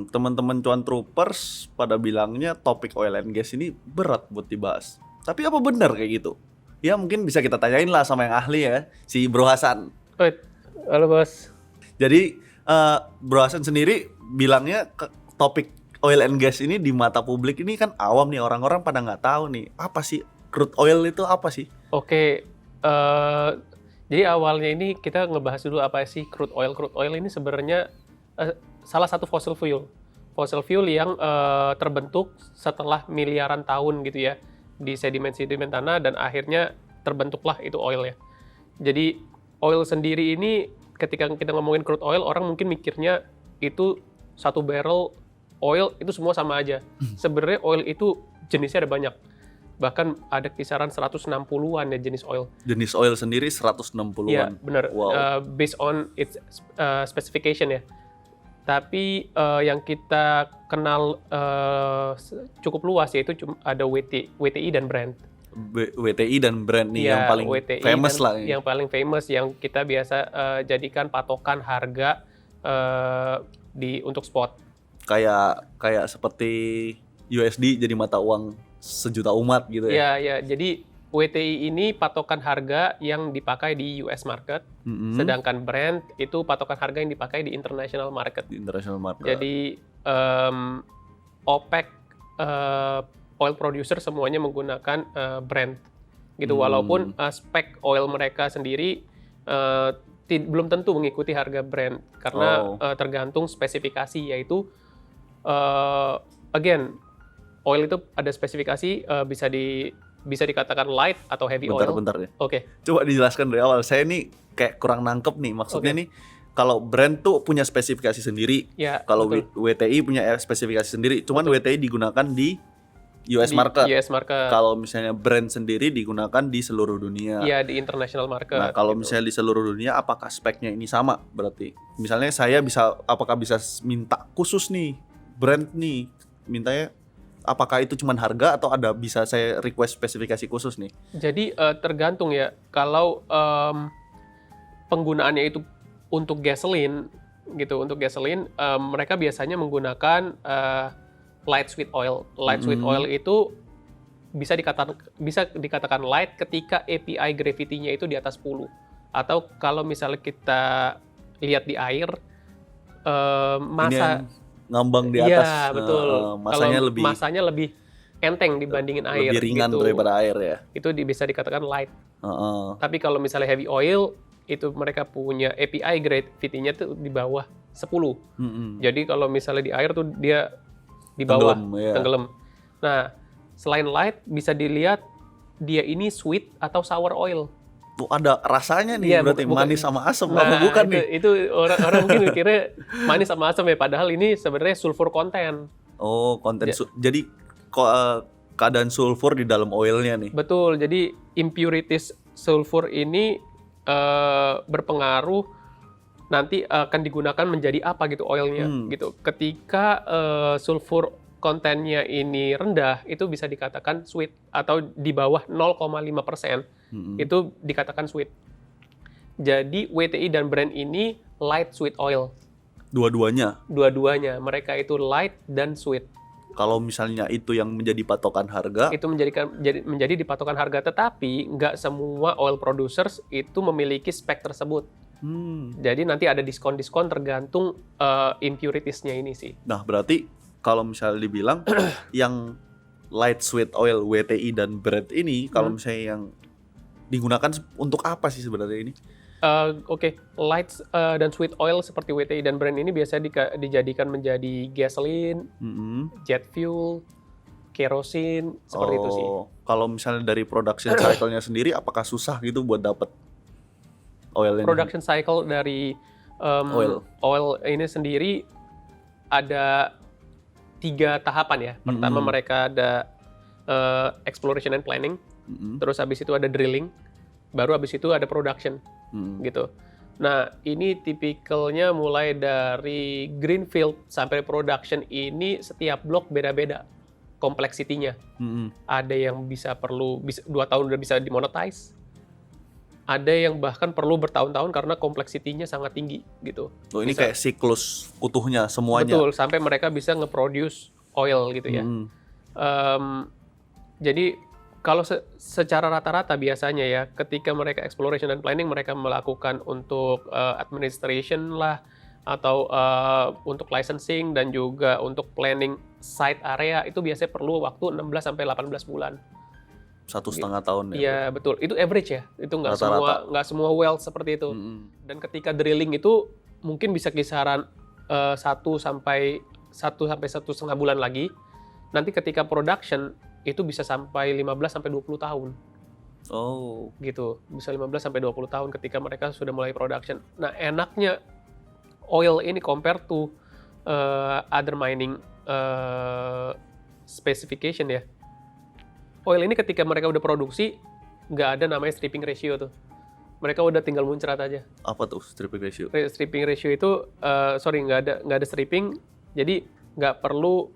Teman-teman cuan troopers pada bilangnya topik oil and gas ini berat buat dibahas. Tapi apa benar kayak gitu? Ya mungkin bisa kita tanyain lah sama yang ahli ya, si Bro Hasan. Wait, halo bos. Jadi Bro Hasan sendiri bilangnya topik oil and gas ini di mata publik ini kan awam nih, orang-orang pada nggak tahu nih apa sih crude oil itu apa sih? Oke, jadi awalnya ini kita ngebahas dulu apa sih crude oil. Crude oil ini sebenarnya salah satu fossil fuel yang terbentuk setelah miliaran tahun gitu ya di sedimen-sedimen tanah dan akhirnya terbentuklah itu oil ya. Jadi oil sendiri ini ketika kita ngomongin crude oil, orang mungkin mikirnya itu satu barrel oil itu semua sama aja. Sebenarnya oil itu jenisnya ada banyak. Bahkan ada kisaran 160-an ya jenis oil. Jenis oil sendiri 160-an. Iya, benar. Wow. Based on its specification ya. Tapi yang kita kenal cukup luas yaitu ada WTI dan Brent. WTI dan Brent nih yang paling WTI famous lah. Yang paling famous yang kita biasa jadikan patokan harga untuk spot. Kayak seperti USD jadi mata uang sejuta umat gitu ya. Ya, jadi WTI ini patokan harga yang dipakai di US market, sedangkan Brent itu patokan harga yang dipakai di international market. Di international market. Jadi OPEC oil producer semuanya menggunakan Brent, gitu. Walaupun spek oil mereka sendiri belum tentu mengikuti harga Brent karena tergantung spesifikasi, yaitu again oil itu ada spesifikasi bisa dikatakan light atau heavy oil. Bentar ya. Oke. Coba dijelaskan dari awal. Saya nih kayak kurang nangkep nih. Maksudnya nih kalau Brent tuh punya spesifikasi sendiri. Ya, kalau betul. WTI punya spesifikasi sendiri. Cuman WTI digunakan di US market. US market. Kalau misalnya Brent sendiri digunakan di seluruh dunia. Iya, di international market. Nah, kalau misalnya di seluruh dunia apakah speknya ini sama berarti? Misalnya saya apakah bisa minta khusus nih Brent nih, mintanya apakah itu cuma harga atau bisa saya request spesifikasi khusus nih? Jadi tergantung ya. Kalau penggunaannya itu untuk gasoline gitu, mereka biasanya menggunakan light sweet oil. Light sweet oil itu bisa dikatakan light ketika API gravity-nya itu di atas 10. Atau kalau misalnya kita lihat di air massa ngambang di atas. Iya, betul. Masanya lebih enteng dibandingin air. Lebih ringan gitu. daripada air ya. Itu bisa dikatakan light. Tapi kalau misalnya heavy oil, itu mereka punya API gravity-nya tuh di bawah 10. Jadi kalau misalnya di air tuh dia di bawah, tenggelam. Nah, selain light, bisa dilihat dia ini sweet atau sour oil. Tuh ada rasanya nih, berarti manis sama asam, apa bukan nih? Itu orang mungkin mikirnya manis sama asam ya, padahal ini sebenarnya sulfur content. Oh, konten jadi keadaan sulfur di dalam oilnya nih. Betul, jadi impurities sulfur ini berpengaruh nanti akan digunakan menjadi apa gitu oilnya gitu. Ketika sulfur kontennya ini rendah, itu bisa dikatakan sweet, atau di bawah 0,5%. Itu dikatakan sweet. Jadi WTI dan Brent ini light sweet oil. Dua-duanya, mereka itu light dan sweet. Kalau misalnya itu yang menjadi patokan harga, itu menjadi di patokan harga, tetapi nggak semua oil producers itu memiliki spek tersebut. Jadi nanti ada diskon tergantung impuritiesnya ini sih. Nah, berarti kalau misalnya dibilang yang light sweet oil WTI dan Brent ini, kalau misalnya yang digunakan untuk apa sih sebenarnya ini? Light dan sweet oil seperti WTI dan Brent ini biasanya dijadikan menjadi gasoline, jet fuel, kerosin, seperti itu sih. Kalau misalnya dari production cycle-nya sendiri, apakah susah gitu buat dapat oil ini? Production cycle dari oil ini sendiri ada 3 tahapan ya. Pertama mereka ada exploration and planning, terus habis itu ada drilling, baru habis itu ada production. Gitu. Nah, ini tipikalnya mulai dari greenfield sampai production ini setiap blok beda-beda kompleksitinya. Ada yang bisa 2 tahun udah bisa dimonetize, Ada yang bahkan perlu bertahun-tahun karena kompleksitinya sangat tinggi gitu. Oh, ini Bisa. kayak siklus utuhnya semuanya. Betul, sampai mereka bisa nge-produce oil gitu ya. Jadi kalau secara rata-rata biasanya ya, ketika mereka exploration dan planning, mereka melakukan untuk administration lah, atau untuk licensing dan juga untuk planning site area, itu biasanya perlu waktu 16 sampai 18 bulan. 1,5 tahun ya. Iya betul, itu average ya, itu Rata-rata. nggak semua well seperti itu. Dan ketika drilling itu mungkin bisa kisaran 1 sampai 1,5 bulan lagi. Nanti ketika production itu bisa sampai 15 sampai 20 tahun. Oh, Gitu, bisa 15 sampai 20 tahun ketika mereka sudah mulai production. Nah, enaknya oil ini compare to other mining specification ya. Oil ini ketika mereka udah produksi, nggak ada namanya stripping ratio tuh. Mereka udah tinggal muncrat aja. apa tuh stripping ratio? Stripping ratio itu, nggak ada stripping, jadi nggak perlu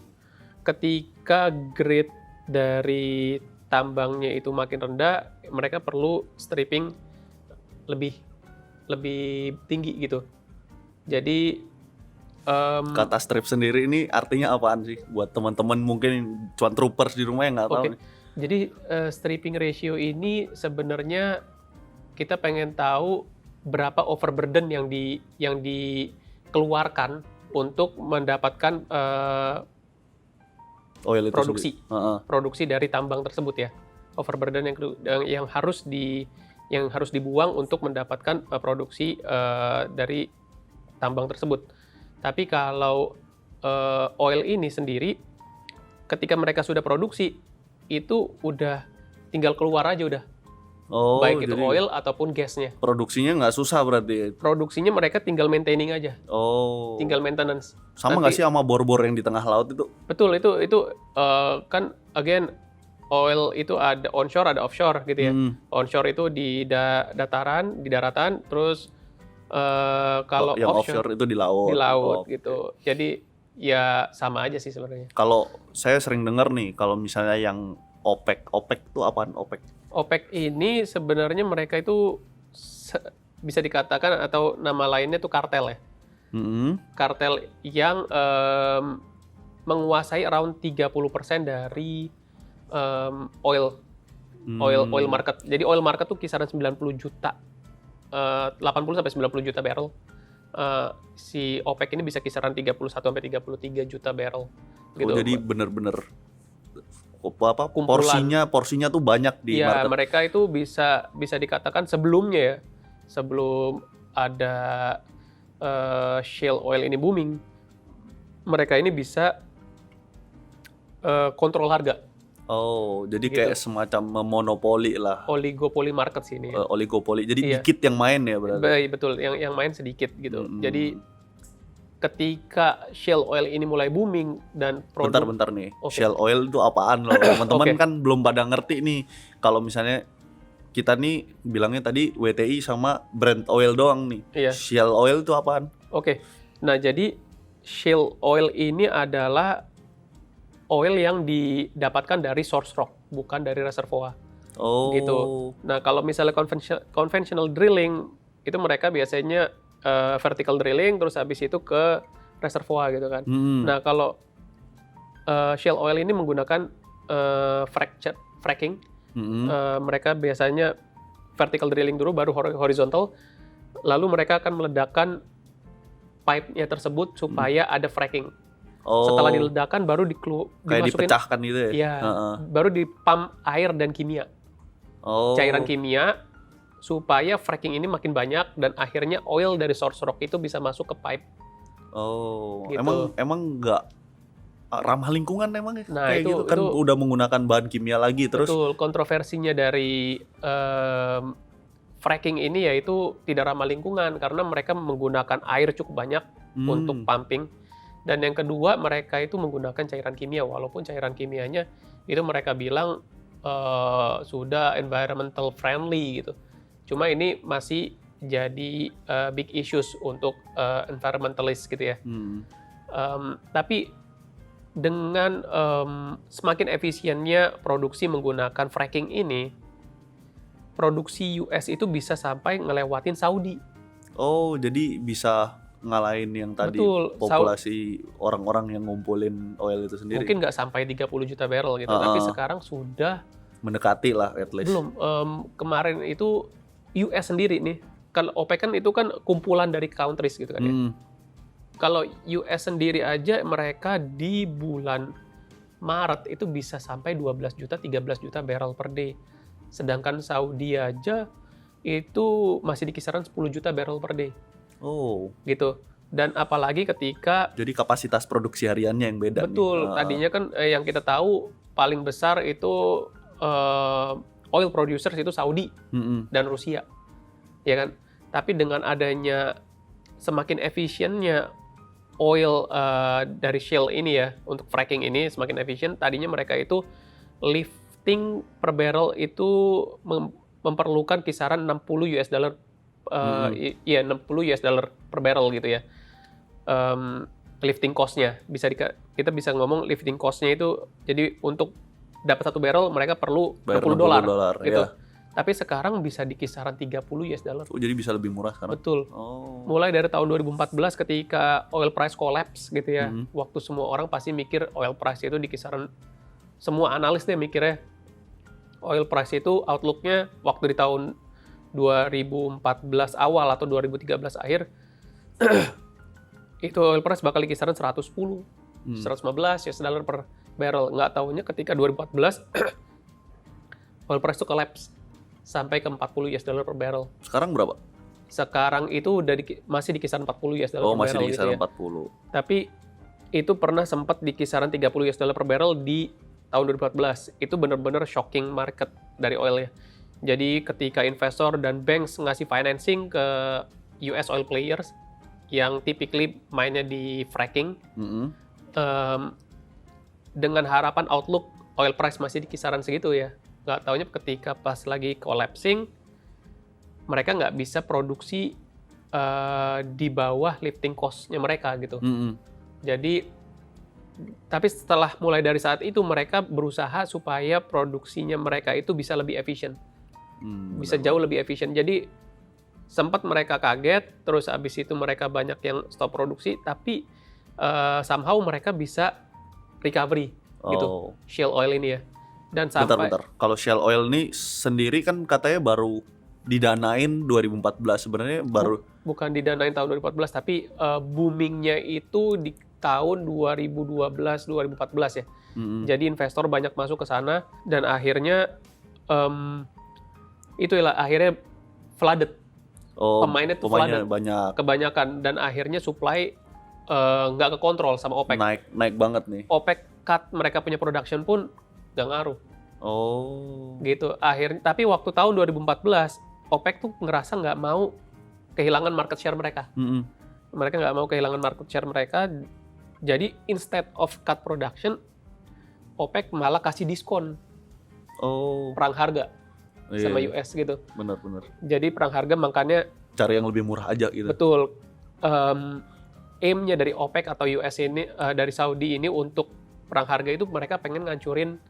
ketika grade dari tambangnya itu makin rendah, mereka perlu stripping lebih tinggi gitu. Jadi Kata strip sendiri ini artinya apaan sih? Buat teman-teman mungkin cuan troopers di rumah yang nggak tahu Oke. nih. Jadi stripping ratio ini sebenarnya kita pengen tahu berapa overburden yang dikeluarkan untuk mendapatkan Oil itu produksi sendiri. Heeh. produksi dari tambang tersebut ya. Overburden yang harus dibuang untuk mendapatkan produksi dari tambang tersebut. Tapi kalau oil ini sendiri, ketika mereka sudah produksi, itu udah tinggal keluar aja udah. Oh, Baik itu jadi oil ataupun gasnya. produksinya nggak susah berarti. Produksinya mereka tinggal maintaining aja, Oh. tinggal maintenance. Sama nggak sih sama bor-bor yang di tengah laut itu? Betul, itu kan again oil itu ada onshore ada offshore gitu ya. Onshore itu di dataran, di daratan, terus kalau yang offshore itu di laut. di laut Oh. gitu. Jadi ya sama aja sih sebenarnya. Kalau saya sering dengar nih, kalau misalnya yang OPEC itu apaan OPEC? OPEC ini sebenarnya mereka itu bisa dikatakan atau nama lainnya itu kartel ya. Kartel yang menguasai around 30% dari oil market. Jadi oil market tuh kisaran 90 juta, 80 sampai 90 juta barrel. Si OPEC ini bisa kisaran 31 sampai 33 juta barrel. Gitu. Oh, jadi bener-bener Kumpulan. porsinya tuh banyak di Iya, market. mereka itu bisa dikatakan sebelumnya ya, sebelum ada shale oil ini booming, mereka ini bisa kontrol harga. Oh, jadi Gitu. kayak semacam memonopoli lah. Oligopoli market sih ini. Ya. Oligopoli. Jadi Iya. dikit yang main ya berarti. Betul, yang main sedikit gitu. Jadi ketika shale oil ini mulai booming dan Bentar nih. Oke. Shale oil itu apaan loh? Teman-teman Oke. kan belum pada ngerti nih. Kalau misalnya kita nih bilangnya tadi WTI sama Brent oil doang nih. Iya. Shale oil itu apaan? Oke. Nah, jadi shale oil ini adalah oil yang didapatkan dari source rock, bukan dari reservoir. Oh. Gitu. Nah, kalau misalnya conventional drilling, itu mereka biasanya vertical drilling, terus habis itu ke reservoir gitu kan. Nah, kalau shale oil ini menggunakan fracking, mereka biasanya vertical drilling dulu, baru horizontal, lalu mereka akan meledakkan pipe-nya tersebut supaya ada fracking. Oh. Setelah diledakkan baru kayak dimasukin, dipecahkan gitu ya? Iya, baru dipump air dan kimia, Oh. cairan kimia, supaya fracking ini makin banyak dan akhirnya oil dari source rock itu bisa masuk ke pipe. Oh. Gitu. Emang nggak ramah lingkungan emang ya? Nah, kayak itu- gitu kan itu- udah menggunakan bahan kimia lagi terus. Betul, kontroversinya dari fracking ini yaitu tidak ramah lingkungan karena mereka menggunakan air cukup banyak untuk pumping. Dan yang kedua, mereka itu menggunakan cairan kimia, walaupun cairan kimianya itu mereka bilang sudah environmental friendly gitu. Cuma ini masih jadi big issues untuk environmentalist gitu ya. Tapi dengan semakin efisiennya produksi menggunakan fracking ini, produksi US itu bisa sampai ngelewatin Saudi. Oh, jadi bisa ngalahin yang tadi Betul. populasi orang-orang yang ngumpulin oil itu sendiri. Mungkin nggak sampai 30 juta barrel gitu, tapi sekarang sudah Mendekati lah at least. belum. Kemarin itu US sendiri nih, kalau OPEC kan itu kan kumpulan dari countries gitu kan ya. Kalau US sendiri aja mereka di bulan Maret itu bisa sampai 12 juta, 13 juta barrel per day. Sedangkan Saudi aja itu masih di kisaran 10 juta barrel per day. Oh. Gitu. Dan apalagi ketika Jadi kapasitas produksi hariannya yang beda. betul, nih. tadinya kan yang kita tahu paling besar itu oil producers itu Saudi dan Rusia. Ya kan? Tapi dengan adanya semakin efisiennya oil dari shale ini ya, untuk fracking ini semakin efisien, tadinya mereka itu lifting per barrel itu memerlukan kisaran 60 US dollar iya 60 US dollar per barrel gitu ya. Lifting cost-nya kita bisa ngomong lifting cost-nya itu, jadi untuk dapat 1 barrel mereka perlu Bayar 60 dolar gitu. ya. Tapi sekarang bisa di kisaran 30 US dollar. Oh, jadi bisa lebih murah sekarang. Betul. Oh. Mulai dari tahun 2014 ketika oil price collapse gitu ya. Waktu semua orang pasti mikir oil price itu di kisaran, semua analis deh mikirnya oil price itu outlook-nya waktu di tahun 2014 awal atau 2013 akhir itu oil price bakal di kisaran 110, 115 US dollar per barrel. Nggak tahunya ketika 2014 oil price itu collapse sampai ke 40 US dollar per barrel. Sekarang berapa? Sekarang itu udah masih di kisaran 40 US dollar per barrel. Oh, masih di kisaran gitu ya. 40. Tapi itu pernah sempat di kisaran 30 US dollar per barrel di tahun 2014. Itu benar-benar shocking market dari oil ya. Jadi ketika investor dan banks ngasih financing ke US oil players yang typically mainnya di fracking, dengan harapan outlook oil price masih di kisaran segitu ya. Nggak taunya ketika pas lagi collapsing, mereka nggak bisa produksi di bawah lifting cost-nya mereka gitu. Jadi, tapi setelah mulai dari saat itu mereka berusaha supaya produksinya mereka itu bisa lebih efisien. Bisa jauh lebih efisien. Jadi sempat mereka kaget, terus abis itu mereka banyak yang stop produksi, tapi somehow mereka bisa recovery gitu, shale oil ini ya. Dan sampai bentar. Kalau shale oil ini sendiri kan katanya baru didanain 2014, sebenarnya baru bukan didanain tahun 2014, tapi boomingnya itu di tahun 2012-2014 ya. Jadi investor banyak masuk ke sana dan akhirnya akhirnya flooded. Pemainnya flooded banyak. Kebanyakan, dan akhirnya supply nggak kekontrol sama OPEC. Naik banget nih. OPEC cut mereka punya production pun nggak ngaruh. Oh. Gitu. Akhirnya, tapi waktu tahun 2014 OPEC tuh ngerasa nggak mau kehilangan market share mereka. Mereka nggak mau kehilangan market share mereka. Jadi instead of cut production, OPEC malah kasih diskon. Perang harga sama US gitu. Benar. Jadi perang harga, makanya cari yang lebih murah aja gitu. betul. Aim-nya dari OPEC atau US ini, dari Saudi ini untuk perang harga itu mereka pengen ngancurin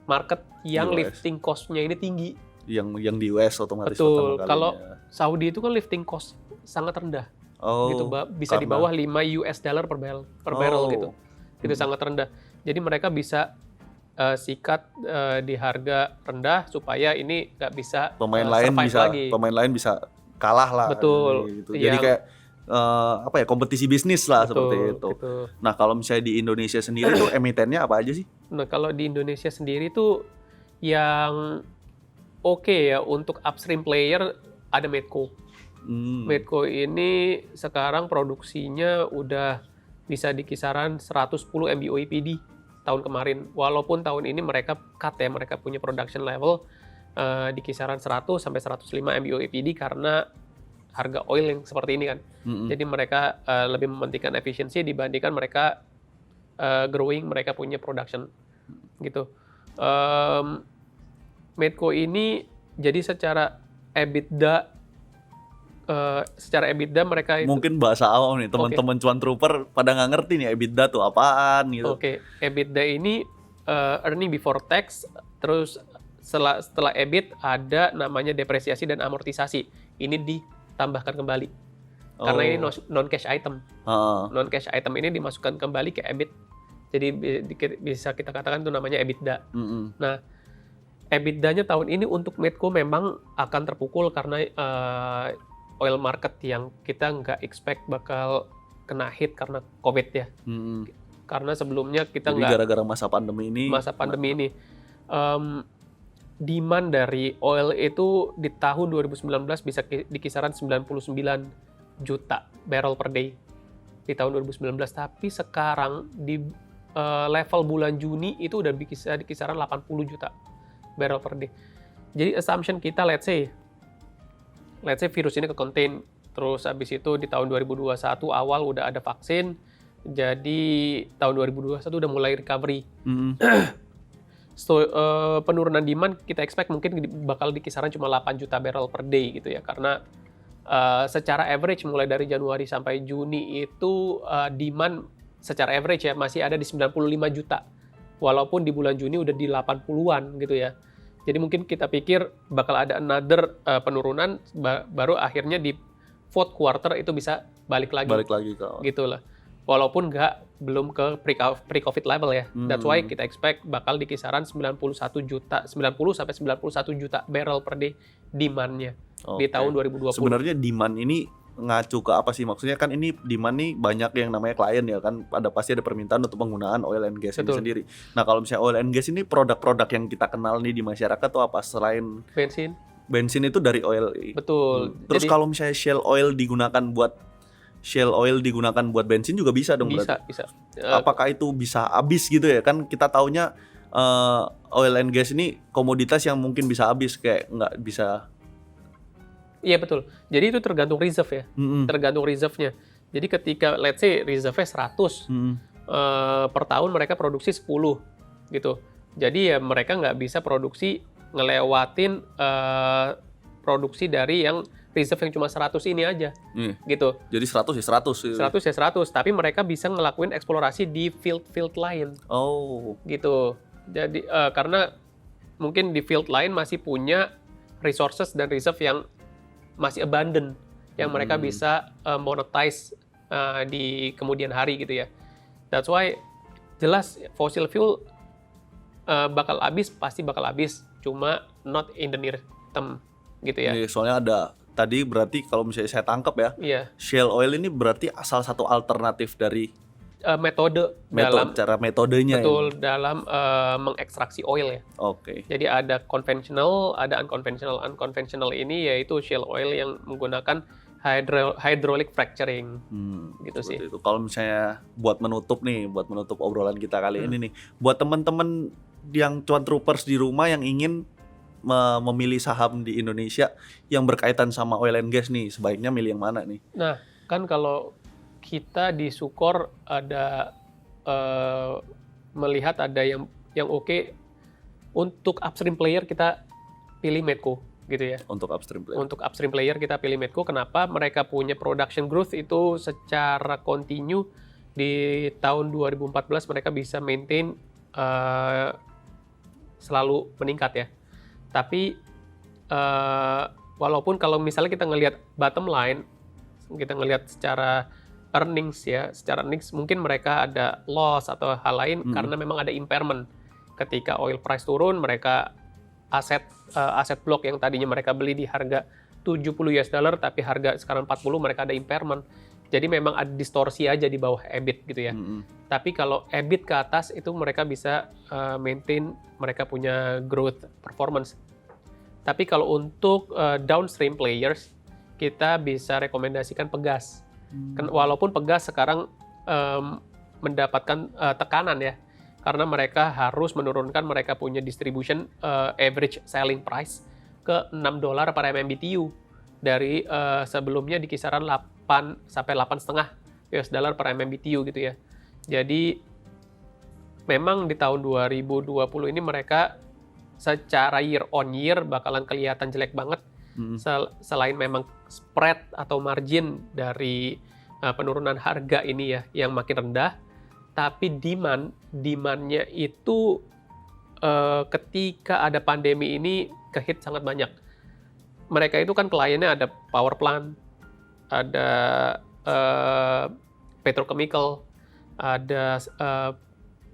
market yang US. lifting cost-nya ini tinggi. Yang di US otomatis Betul. pertama Kalau kalinya. Saudi itu kan lifting cost sangat rendah. Gitu, bisa di karena- bawah 5 US dollar per barrel gitu. Itu sangat rendah. Jadi mereka bisa sikat di harga rendah supaya ini nggak bisa pemain lain bisa kalah lah. Betul. Gitu. Jadi kayak kompetisi bisnis lah seperti itu. Gitu. Nah, kalau misalnya di Indonesia sendiri tuh emitennya apa aja sih? Nah, kalau di Indonesia sendiri tuh yang oke ya untuk upstream player ada Medco. Medco ini sekarang produksinya udah bisa di kisaran 110 MBOEPD tahun kemarin. Walaupun tahun ini mereka cut ya, mereka punya production level di kisaran 100 sampai 105 MBOEPD karena harga oil yang seperti ini kan. Jadi mereka lebih mementingkan efisiensi dibandingkan mereka growing, mereka punya production gitu. Medco ini jadi secara EBITDA mereka itu Mungkin bahasa awam nih, teman-teman cuan trooper pada nggak ngerti nih EBITDA tuh apaan gitu. EBITDA ini earning before tax, terus setelah EBIT ada namanya depresiasi dan amortisasi. Ini ditambahkan kembali. Karena ini non cash item. Non cash item ini dimasukkan kembali ke EBIT. Jadi bisa kita katakan itu namanya EBITDA. Nah, EBITDA-nya tahun ini untuk Medco memang akan terpukul karena oil market yang kita nggak expect bakal kena hit karena COVID ya. Karena sebelumnya kita jadi nggak... gara-gara masa pandemi ini. Demand dari oil itu di tahun 2019 bisa di kisaran 99 juta barrel per day di tahun 2019. Tapi sekarang di level bulan Juni itu udah bisa di kisaran 80 juta barrel per day. Jadi assumption kita, let's say virus ini ke-contain, terus habis itu di tahun 2021 awal udah ada vaksin, jadi tahun 2021 udah mulai recovery. So, penurunan demand kita expect mungkin bakal di kisaran cuma 8 juta barrel per day gitu ya, karena secara average mulai dari Januari sampai Juni itu demand secara average ya masih ada di 95 juta. Walaupun di bulan Juni udah di 80-an gitu ya. Jadi mungkin kita pikir bakal ada another penurunan, baru akhirnya di fourth quarter itu bisa balik lagi ke gitu lah. Walaupun belum ke pre-COVID level ya. That's why kita expect bakal di kisaran 90 sampai 91 juta barrel per day demand-nya di tahun 2020. Sebenarnya demand ini ngacu ke apa sih? Maksudnya kan ini demand nih banyak yang namanya klien ya kan, pasti ada permintaan untuk penggunaan oil and gas ini sendiri. Nah, kalau misalnya oil and gas ini produk-produk yang kita kenal nih di masyarakat tuh apa selain bensin itu dari oil? Betul. Terus kalau misalnya shale oil digunakan buat bensin juga bisa dong berarti? Bisa. Apakah itu bisa habis gitu ya? Kan kita taunya oil and gas ini komoditas yang mungkin bisa habis, kayak nggak bisa. Iya betul. Jadi itu tergantung reserve ya. Tergantung reserve-nya. Jadi ketika let's say reserve-nya 100 per tahun mereka produksi 10 gitu. Jadi ya mereka nggak bisa ngelewatin produksi dari yang reserve yang cuma 100 ini aja. Gitu. Jadi 100 ya 100. 100 ya 100, tapi mereka bisa ngelakuin eksplorasi di field lain. Gitu. Jadi karena mungkin di field lain masih punya resources dan reserve yang masih abundant, yang mereka bisa monetize di kemudian hari gitu ya. That's why jelas fossil fuel pasti bakal habis, cuma not in the near term gitu ya. Soalnya ada tadi berarti kalau misalnya saya tangkap ya, shale oil ini berarti salah satu alternatif dari metodenya dalam mengekstraksi oil ya. Jadi ada conventional, ada unconventional. Unconventional ini yaitu shale oil yang menggunakan hydraulic fracturing. Gitu sih. Itu. Kalau misalnya buat menutup obrolan kita kali ini nih, buat teman-teman yang cuan troopers di rumah yang ingin memilih saham di Indonesia yang berkaitan sama oil and gas nih, sebaiknya milih yang mana nih? Nah, kan kalau kita di Sukor ada melihat ada yang oke. Untuk upstream player kita pilih Medco gitu ya. Untuk upstream player kita pilih Medco. Kenapa? Mereka punya production growth itu secara continue di tahun 2014 mereka bisa maintain selalu meningkat ya. Tapi walaupun kalau misalnya kita ngelihat bottom line, kita ngelihat secara earnings mungkin mereka ada loss atau hal lain karena memang ada impairment. Ketika oil price turun, mereka aset blok yang tadinya mereka beli di harga $70 tapi harga sekarang 40, mereka ada impairment. Jadi memang ada distorsi aja di bawah EBIT gitu ya. Tapi kalau EBIT ke atas itu mereka bisa maintain, mereka punya growth performance. Tapi kalau untuk downstream players, kita bisa rekomendasikan Pegas. Walaupun Pegas sekarang mendapatkan tekanan ya, karena mereka harus menurunkan mereka punya distribution average selling price ke $6 per MMBTU dari sebelumnya di kisaran 8 sampai 8,5 US dollar per MMBTU gitu ya. Jadi memang di tahun 2020 ini mereka secara year on year bakalan kelihatan jelek banget. Selain memang spread atau margin dari penurunan harga ini ya yang makin rendah, tapi demand-nya itu ketika ada pandemi ini kehit sangat banyak. Mereka itu kan kliennya ada power plant, ada petrochemical, ada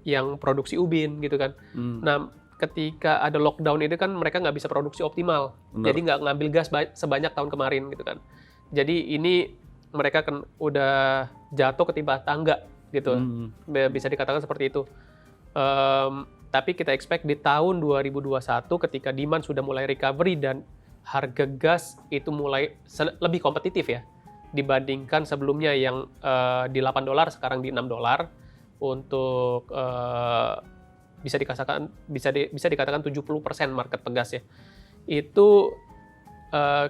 yang produksi ubin gitu kan. Nah, ketika ada lockdown itu kan mereka nggak bisa produksi optimal. Bener. Jadi nggak ngambil gas sebanyak tahun kemarin gitu kan. Jadi ini mereka kan udah jatuh ketimpa tangga gitu. Bisa dikatakan seperti itu. Tapi kita expect di tahun 2021 ketika demand sudah mulai recovery dan harga gas itu mulai lebih kompetitif ya dibandingkan sebelumnya yang di $8 sekarang di $6 untuk bisa dikatakan 70% market pegas ya. Itu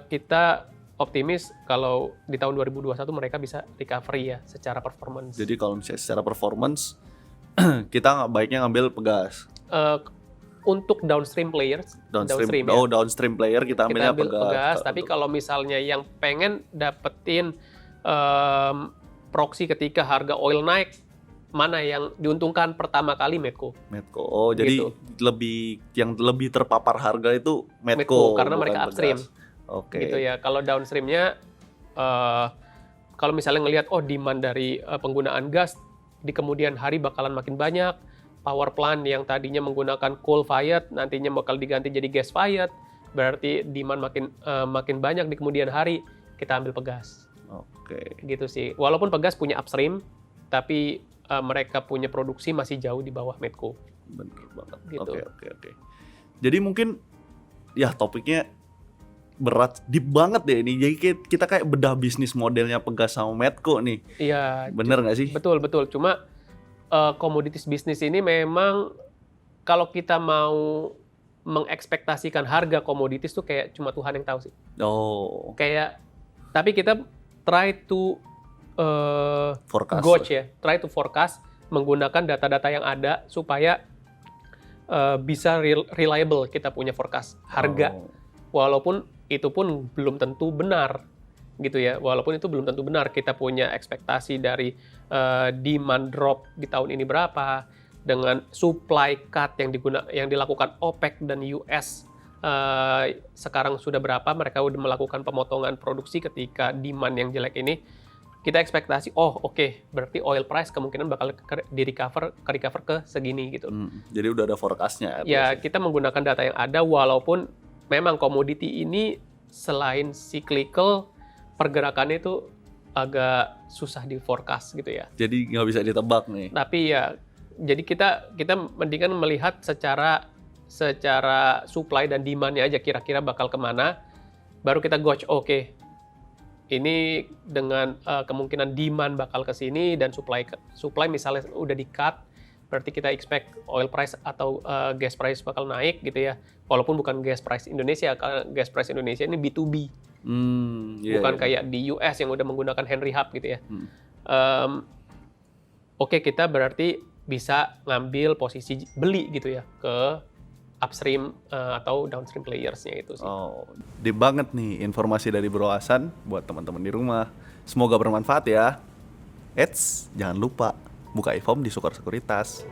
kita optimis kalau di tahun 2021 mereka bisa recovery ya secara performance. Jadi kalau misalnya secara performance kita baiknya ngambil pegas. Untuk downstream players, Downstream player kita ambilnya pegas. Tapi kalau misalnya yang pengen dapetin proxy ketika harga oil naik, mana yang diuntungkan pertama kali Medco. Oh, jadi Gitu. yang lebih terpapar harga itu Medco Karena bukan mereka pegas. upstream. Oke. Gitu ya. Kalau downstreamnya, kalau misalnya ngelihat demand dari penggunaan gas di kemudian hari bakalan makin banyak, power plant yang tadinya menggunakan coal fired nantinya bakal diganti jadi gas fired, berarti demand makin banyak di kemudian hari, kita ambil pegas. Oke. Gitu sih. Walaupun pegas punya upstream, tapi mereka punya produksi masih jauh di bawah Medco. Bener banget. Gitu. Oke. Jadi mungkin ya topiknya berat, deep banget deh ini. Jadi kita kayak bedah bisnis modelnya pegas sama Medco nih. Iya. Bener nggak sih? Betul. Cuma commodities bisnis ini memang kalau kita mau mengekspektasikan harga komoditis tuh kayak cuma Tuhan yang tahu sih. Oh. Tapi kita try to Forecast. gauge ya, try to forecast menggunakan data-data yang ada supaya bisa reliable kita punya forecast harga. Oh. Walaupun itu pun belum tentu benar gitu ya. Walaupun itu belum tentu benar, kita punya ekspektasi dari demand drop di tahun ini berapa, dengan supply cut yang dilakukan OPEC dan US sekarang sudah berapa, mereka udah melakukan pemotongan produksi ketika demand yang jelek ini. Kita ekspektasi, berarti oil price kemungkinan bakal recover ke segini gitu. Jadi udah ada forecast-nya. Ya, kita menggunakan data yang ada, walaupun memang komoditi ini selain cyclical, pergerakannya itu agak susah di forecast gitu ya. Jadi nggak bisa ditebak nih. Tapi ya, jadi kita mendingan melihat secara supply dan demand-nya aja, kira-kira bakal kemana, baru kita gauge, ini dengan kemungkinan demand bakal ke sini dan supply misalnya udah di-cut, berarti kita expect oil price atau gas price bakal naik gitu ya. Walaupun bukan gas price Indonesia, karena gas price Indonesia ini B2B. Bukan kayak di US yang udah menggunakan Henry Hub gitu ya. Kita berarti bisa ngambil posisi beli gitu ya ke upstream atau downstream players-nya itu sih. Oh, deep banget nih informasi dari Bro Hasan buat teman-teman di rumah. Semoga bermanfaat ya. Jangan lupa buka e-form di Sukor Sekuritas.